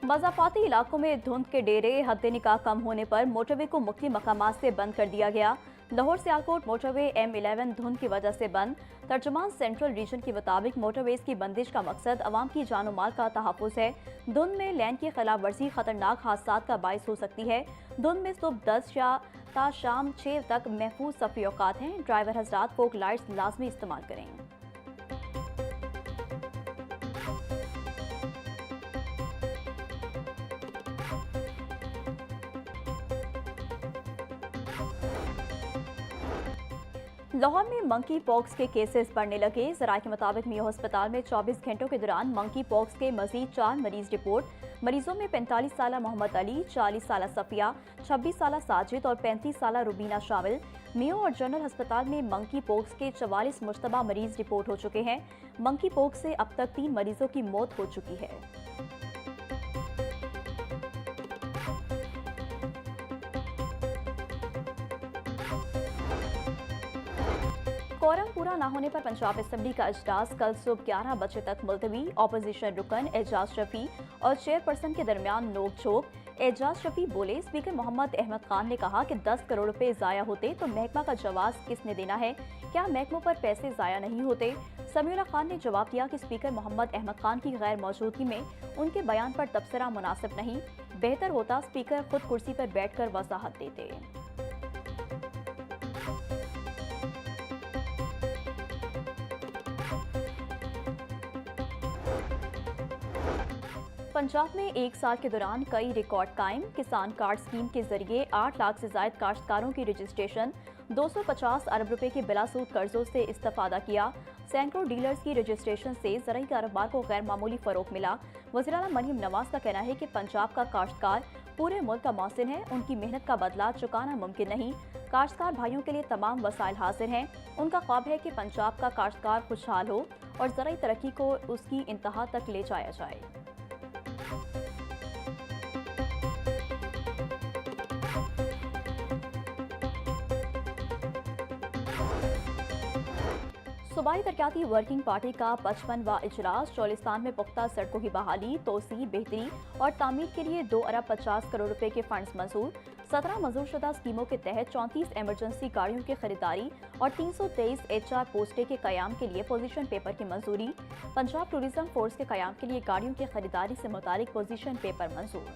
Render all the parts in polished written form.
मज़ाफ़ाती इलाकों में धुंध के डेरे हद निकाह कम होने पर मोटरवे को मुख्तलिफ मकामात से बंद कर दिया गया। लाहौर सियालकोट मोटरवे M11 धुंध की वजह से बंद। तर्जुमान सेंट्रल रीजन के मुताबिक मोटरवेज की बंदिश का मकसद अवाम की जान और माल का तहफ़्फ़ुज़ है। धुंध में लैन की खिलाफ वर्जी खतरनाक हादसात का बाइस हो सकती है। धुंध में सुबह 10 या ता शाम 6 तक महफूज सफ़री औकात हैं। ड्राइवर हज़रात फोक लाइट्स लाजमी इस्तेमाल करें। लाहौर में मंकी पॉक्स के केसेस बढ़ने लगे। ज़राए के मुताबिक मियो अस्पताल में 24 घंटों के दौरान मंकी पॉक्स के मजीद 4 मरीज रिपोर्ट। मरीजों में 45 साल मोहम्मद अली, 40 साल सफिया, 26 साल साजिद और 35 साल रुबीना शामिल। मियो और जनरल अस्पताल में मंकी पॉक्स के 44 मुश्तबा मरीज रिपोर्ट हो चुके हैं। मंकी पॉक्स से अब तक 3 मरीजों की मौत हो चुकी है। कोरम पूरा न होने पर पंजाब असम्बली का इजलास कल सुबह 11 बजे तक मुलतवी। अपोजिशन रुकन एजाज शफी और चेयरपर्सन के दरमियान नोक-झोंक। एजाज शफी बोले, स्पीकर मोहम्मद अहमद खान ने कहा कि 10 करोड़ रुपए जाया होते तो महकमा का जवाब किसने देना है? क्या महकमों पर पैसे जाया नहीं होते? समीउल्लाह खान ने जवाब दिया कि स्पीकर मोहम्मद अहमद खान की गैर मौजूदगी में उनके बयान पर तबसरा मुनासिब नहीं। बेहतर होता स्पीकर खुद कुर्सी पर बैठकर वजाहत देते। पंजाब में एक साल के दौरान कई रिकॉर्ड कायम। किसान कार्ड स्कीम के जरिए 8 लाख से ज्यादा काश्तकारों की रजिस्ट्रेशन। 250 अरब रुपए के बिलासूद कर्जों से इस्तेफादा किया। सैकड़ों डीलर्स की रजिस्ट्रेशन से ज़राई कारोबार को गैर मामूली फरोग मिला। वज़ीर आला मरियम नवाज का कहना है कि पंजाब का काश्तकार पूरे मुल्क का मौसिन है। उनकी मेहनत का बदला चुकाना मुमकिन नहीं। काश्तकार भाइयों के लिए तमाम वसाइल हाजिर हैं। उनका ख्वाब है कि पंजाब का काश्तकार खुशहाल हो और ज़राई तरक्की को उसकी इंतहा तक ले जाया जाए। सूबाई तरक्याती वर्किंग पार्टी का 55वां इजलास। चौलिस्तान में पुख्ता सड़कों की बहाली, तोसी, बेहतरी और तामीर के लिए 2 अरब 50 करोड़ रुपए के फंड्स मंजूर। 17 मंजूरशुदा स्कीमों के तहत 34 एमरजेंसी गाड़ियों की खरीदारी और 323 HR पोस्टें के कयाम के लिए पोजीशन पेपर की मंजूरी। पंजाब टूरिज्म फोर्स के कयाम के लिए गाड़ियों की खरीदारी से मुतालिक पोजीशन पेपर मंजूर।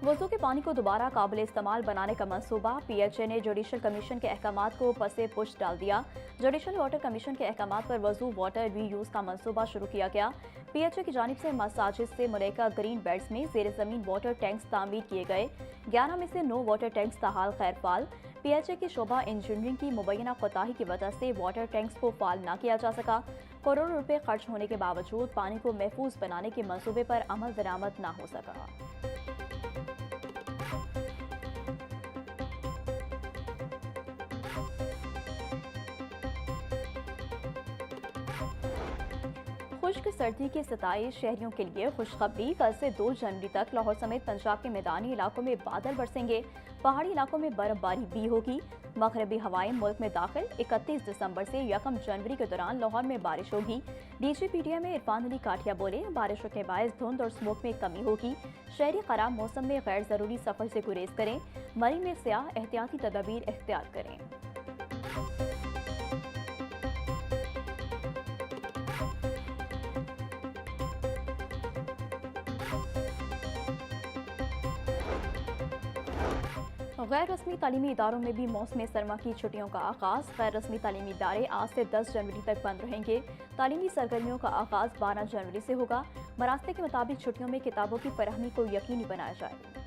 वजू के पानी को दोबारा काबिल इस्तेमाल बनाने का मंसूबा। PHA ने जुडिशल कमीशन के अहकामात को पसे पुश डाल दिया। जुडिशल वाटर कमीशन के अहकामात पर वजू वाटर री यूज का मंसूबा शुरू किया गया। PHA की जानिब से मसाजिद से मुलेका ग्रीन बेल्ट्स में जेर जमीन वाटर टैंक्स तामीर किए गए। 11 में से 9 वाटर टैंक्स ताहाल खैर फाल। PHA की शोबा इंजीनियरिंग की मुबैना कोताही की वजह से वाटर टैंक्स को फाल न किया जा सका। करोड़ों रुपए खर्च होने के बावजूद पानी को महफूज बनाने के मंसूबे पर अमल दरामद न हो सका। खुश्क सर्दी की सताई शहरियों के लिए खुशखबरी। कल से 2 जनवरी तक लाहौर समेत पंजाब के मैदानी इलाकों में बादल बरसेंगे। पहाड़ी इलाकों में बर्फबारी भी होगी। मगरबी हवाएं मुल्क में दाखिल। 31 दिसंबर से 1 जनवरी के दौरान लाहौर में बारिश होगी। DGPDA में इरफान अली काठिया बोले, बारिशों के बायस धुंध और स्मोक में कमी होगी। शहरी खराब मौसम में गैर जरूरी सफर से गुरेज करें। मरी में स्याह एहतियाती तदाबीर इख्तियार करें। गैर रस्मी तालीमी इदारों में भी मौसम सरमा की छुट्टियों का आगाज। गैर रस्मी तालीमी इदारे आज से 10 जनवरी तक बंद रहेंगे। तालीमी सरगर्मियों का आगाज 12 जनवरी से होगा। मरास्ते के मुताबिक छुट्टियों में किताबों की फराहमी को यकीनी बनाया जाए।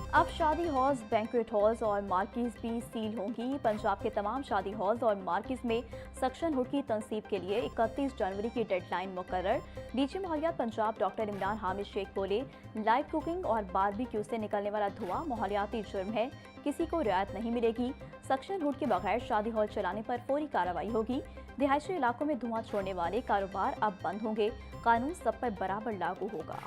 अब शादी हॉल्स, बैंक्वेट हॉल्स और मार्किज भी सील होंगी। पंजाब के तमाम शादी हॉल्स और मार्किज में सक्शन हुड की तनसीब के लिए 31 जनवरी की डेडलाइन मुकर्रर। DG माहौलियात पंजाब डॉक्टर इमरान हामिद शेख बोले, लाइव कुकिंग और बारबेक्यू से निकलने वाला धुआं माहौलियाती जुर्म है, किसी को रियायत नहीं मिलेगी। सक्शन हुड के बगैर शादी हॉल चलाने पर फौरी कार्रवाई होगी। रिहायशी इलाकों में धुआं छोड़ने वाले कारोबार अब बंद होंगे। कानून सब पर बराबर लागू होगा।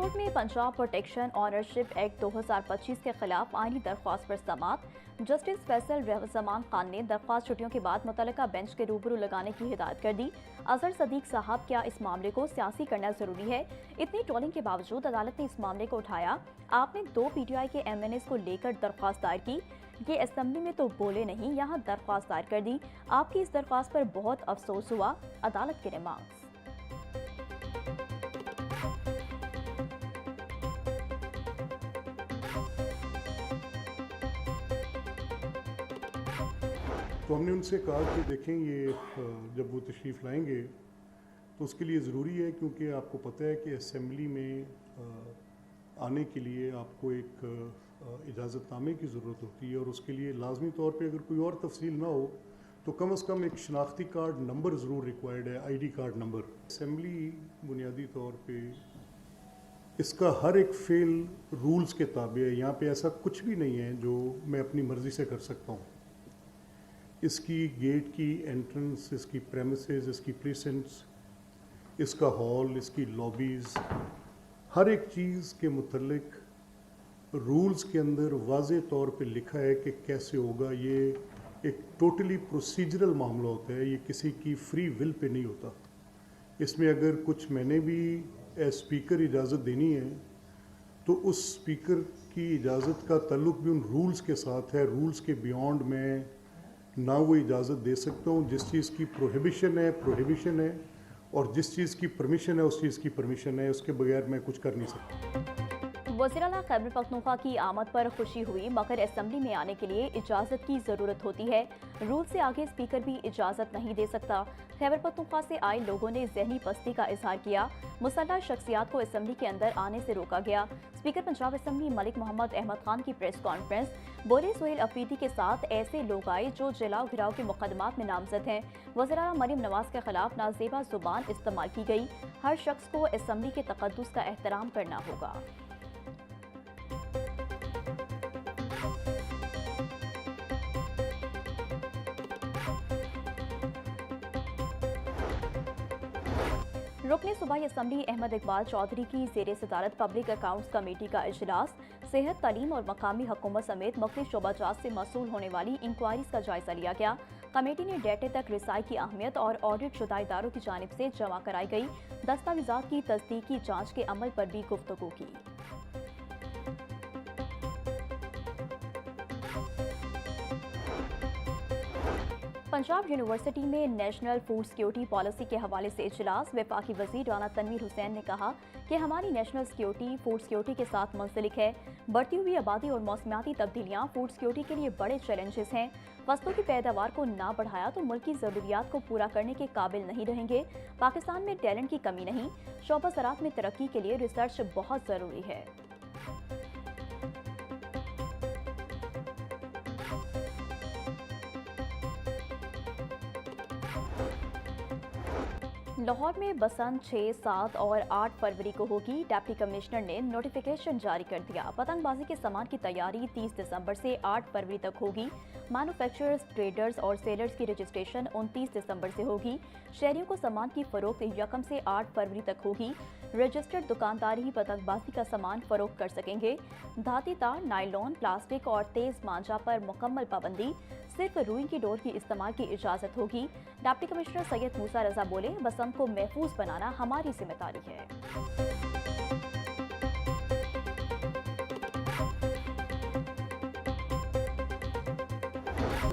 हाईकोर्ट में पंजाब प्रोटेक्शन ऑनरशिप एक्ट 2025 के खिलाफ आईनी दरख्वास्त पर समाअत। जस्टिस फैसल रहमान खान ने दरख्वास्त छुट्टियों के बाद मुतल्लिका बेंच के रूबरू लगाने की हिदायत कर दी। अजहर सदीक साहब, क्या इस मामले को सियासी करना जरूरी है? इतनी ट्रोलिंग के बावजूद अदालत ने इस मामले को उठाया। आपने 2 PTI के MNAs को लेकर दरख्वास्त दायर की, ये असेंबली में तो बोले नहीं, यहाँ दरख्वास्त दायर कर दी। आपकी इस दरख्वास्त पर बहुत अफसोस हुआ। अदालत के रिमार्क्स। तो हमने उनसे कहा कि देखें, ये जब वो तशरीफ़ लाएंगे तो उसके लिए ज़रूरी है, क्योंकि आपको पता है कि असेंबली में आने के लिए आपको एक इजाज़तनामे की ज़रूरत होती है, और उसके लिए लाजमी तौर पे अगर कोई और तफसील ना हो तो कम से कम एक शनाख्ती कार्ड नंबर ज़रूर रिक्वायर्ड है, ID कार्ड नंबर। असेंबली बुनियादी तौर पे इसका हर एक फेल रूल्स के ताबे है। यहाँ पे ऐसा कुछ भी नहीं है जो मैं अपनी मर्ज़ी से कर सकता हूँ। इसकी गेट की एंट्रेंस, इसकी प्रेमिसेस, इसकी प्रीसेंट्स, इसका हॉल, इसकी लॉबीज़, हर एक चीज़ के मुतल्लिक रूल्स के अंदर वाज़े तौर पे लिखा है कि कैसे होगा। ये एक टोटली प्रोसीजरल मामला होता है, ये किसी की फ्री विल पे नहीं होता। इसमें अगर कुछ मैंने भी एज स्पीकर इजाज़त देनी है तो उस स्पीकर की इजाज़त का ताल्लुक भी उन रूल्स के साथ है। रूल्स के बियॉन्ड मैं ना वो इजाज़त दे सकता हूँ। जिस चीज़ की प्रोहिबिशन है, और जिस चीज़ की परमिशन है उस चीज़ की परमिशन है। उसके बगैर मैं कुछ कर नहीं सकता। वज़ीर आला खैबर पख्तूनख्वा की आमद पर खुशी हुई, मगर असेंबली में आने के लिए इजाज़त की ज़रूरत होती है। रूल से आगे स्पीकर भी इजाज़त नहीं दे सकता। खैबर पख्तूनख्वा से आए लोगों ने जहनी पस्ती का इजहार किया। मुसल्लह शख्सियात को असेंबली के अंदर आने से रोका गया। स्पीकर पंजाब असेंबली मलिक मोहम्मद अहमद खान की प्रेस कॉन्फ्रेंस। बोले, सुहेल अफरीदी के साथ ऐसे लोग आए जो जलाओ घिराव के मुकदमात में नामजद हैं। वज़ीर आला मरीम नवाज के खिलाफ नाजेबा जुबान इस्तेमाल की गई। हर शख्स को असेंबली के तकद्दुस का एहतराम करना होगा। रुकने सूबाई असेंबली अहमद इकबाल चौधरी की ज़ेरे सदारत पब्लिक अकाउंट्स कमेटी का इजलास सेहत, तालीम और मकामी हुकूमत समेत मुख्तलिफ शोबाजात से मसूल होने वाली इंक्वायरीज का जायजा लिया गया। कमेटी ने डेटे तक रिसाई की अहमियत और ऑडिट शुदा इदारों की जानिब से जमा कराई गई दस्तावेजात की तस्दीकी जाँच के अमल पर भी गुफ्तगू की। पंजाब यूनिवर्सिटी में नेशनल फूड सिक्योरिटी पॉलिसी के हवाले से इजलास। वफाकी वज़ीर राना तनवीर हुसैन ने कहा कि हमारी नेशनल सिक्योरिटी फूड सिक्योरिटी के साथ मुंसलिक है। बढ़ती हुई आबादी और मौसमियाती तब्दीलियाँ फूड सिक्योरिटी के लिए बड़े चैलेंजेस हैं। फसलों की पैदावार को ना बढ़ाया तो मुल्क की ज़रूरियात को पूरा करने के काबिल नहीं रहेंगे। पाकिस्तान में टैलेंट की कमी नहीं, शोबा ज़राअत में तरक्की के लिए रिसर्च बहुत ज़रूरी है। लाहौर में बसंत 6, 7 और 8 फरवरी को होगी। डिप्टी कमिश्नर ने नोटिफिकेशन जारी कर दिया। पतंगबाजी के सामान की तैयारी 30 दिसंबर से 8 फरवरी तक होगी। मैन्युफैक्चरर्स, ट्रेडर्स और सेलर्स की रजिस्ट्रेशन 29 दिसंबर से होगी। शहरियों को सामान की फरोख्त 1 से 8 फरवरी तक होगी। रजिस्टर्ड दुकानदार ही पतंगबाजी का सामान फरोख्त कर सकेंगे। धाती तार, नायलॉन, प्लास्टिक और तेज मांझा पर मुकम्मल पाबंदी। सिर्फ रुई की डोर की इस्तेमाल की इजाज़त होगी। डिप्टी कमिश्नर सैयद मूसा रजा बोले, बसंत को महफूज बनाना हमारी जिम्मेदारी है।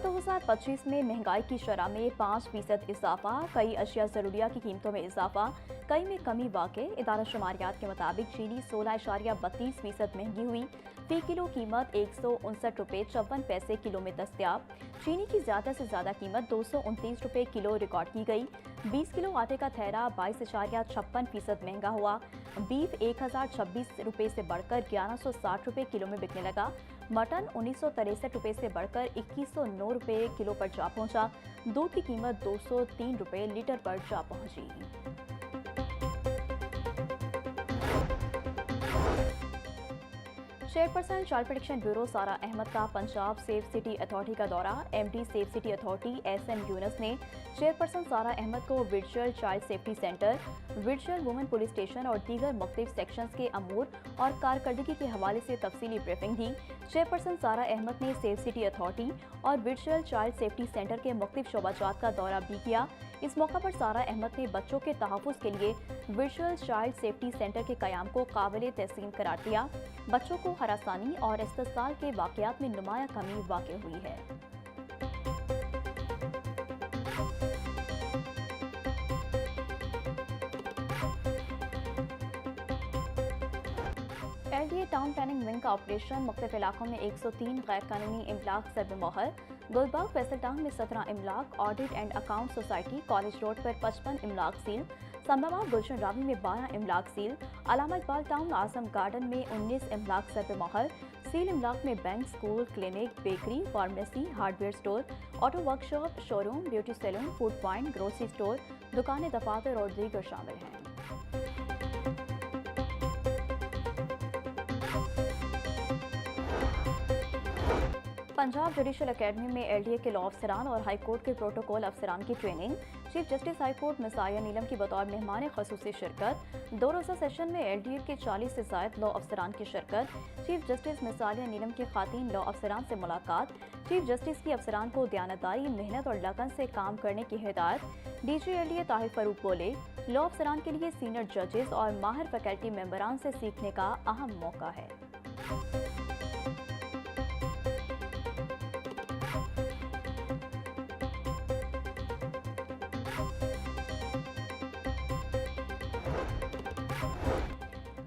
2025 में महंगाई की शरह में 5% इजाफा। कई अशिया ज़रूरिया की कीमतों में इजाफा, कई में कमी वाक़। इदारा शुमारियात के मुताबिक चीनी 16.32% महंगी हुई। फी किलो कीमत 159 रुपये 54 पैसे किलो में दस्तयाब। चीनी की ज़्यादा से ज़्यादा कीमत 229 रुपये किलो रिकॉर्ड की गई। 20 किलो आटे का थैला 22.56% महंगा हुआ। बीफ 1026 रुपये से बढ़कर 1160 रुपये किलो में बिकने लगा। मटन 1963 रुपये से बढ़कर 2109 रुपये किलो पर जा पहुंचा। दूध की कीमत 203 रुपये लीटर पर जा पहुंची। चेयरपर्सन चाइल्ड प्रोटेक्शन ब्यूरो सारा अहमद का पंजाब सेफ सिटी अथॉरिटी का दौरा। MD safe city authority SM Yunus ने चेयरपर्सन सारा अहमद को virtual child safety centre, virtual women police station और दीगर मुख्तलिफ सेक्शंस के अमूर और कारकर्दगी के हवाले से तफसीली ब्रीफिंग दी। चेयरपर्सन सारा अहमद ने सेफ सिटी अथॉरिटी और वर्चुअल चाइल्ड सेफ्टी सेंटर के मुख्तलिफ शोबाजात का दौरा भी किया। इस मौका पर सारा अहमद ने बच्चों के तहफ़्फ़ुज़ के लिए वर्चुअल चाइल्ड सेफ्टी सेंटर के क़याम को काबिल तहसीन करार दिया। बच्चों को हरासानी और इस्तेसाल के वाक़यात में नुमाया कमी वाक़ हुई है। एलडीए टाउन प्लानिंग विंग का ऑपरेशन मुख्तलिफ इलाकों में 103 गैर कानूनी इमलाक सरब मोहर। गुलबाग फैसल टाउन में 17 इमलाक, audit and account society college road पर 55 इमलाक सील, संबाबाद गुलशन रावी में 12 इमलाक seal, Allama Iqbal town Azam garden में 19 इमलाक सरब मोहर। सील इमलाक में bank, school, clinic, bakery, pharmacy, hardware store, auto workshop, showroom, beauty salon, food point, grocery store, दुकानें, दफातर और दीगर शामिल हैं। पंजाब जुडिशल एकेडमी में एलडीए के लॉ अफसरान और हाई कोर्ट के प्रोटोकॉल अफसरान की training. Chief justice high court मिसाया नीलम की बतौर मेहमान खसूसी शिरकत। 2 रोज़ा सेशन में एलडीए के 40 से ज़ायद लॉ अफसरान की शिरकत। चीफ जस्टिस मिसाया नीलम की खातीन लॉ अफसरान से मुलाकात। चीफ जस्टिस की अफसरान को दयानतदारी, मेहनत और लगन से काम करने की हिदायत। डीजी एलडीए ताहिर फरूक बोले, लॉ अफसरान के लिए सीनियर जजेस और माहिर फैकल्टी मेंबरान से सीखने का अहम मौका है।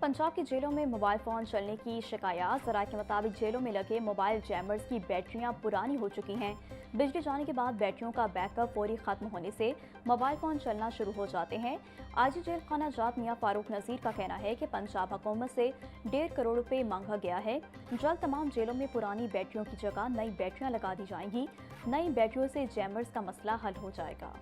पंजाब की जेलों में मोबाइल फ़ोन चलने की शिकायत। ज़राए के मुताबिक जेलों में लगे मोबाइल जैमर्स की बैटरियां पुरानी हो चुकी हैं। बिजली जाने के बाद बैटरियों का बैकअप फौरी ख़त्म होने से मोबाइल फ़ोन चलना शुरू हो जाते हैं। आजी जेल खाना जात मियाँ फारूक नज़ीर का कहना है कि पंजाब हुकूमत से 1.5 करोड़ रुपए मांगा गया है। जल्द तमाम जेलों में पुरानी बैटरियों की जगह नई बैटरियाँ लगा दी जाएंगी। नई बैटरियों से जैमर्स का मसला हल हो जाएगा।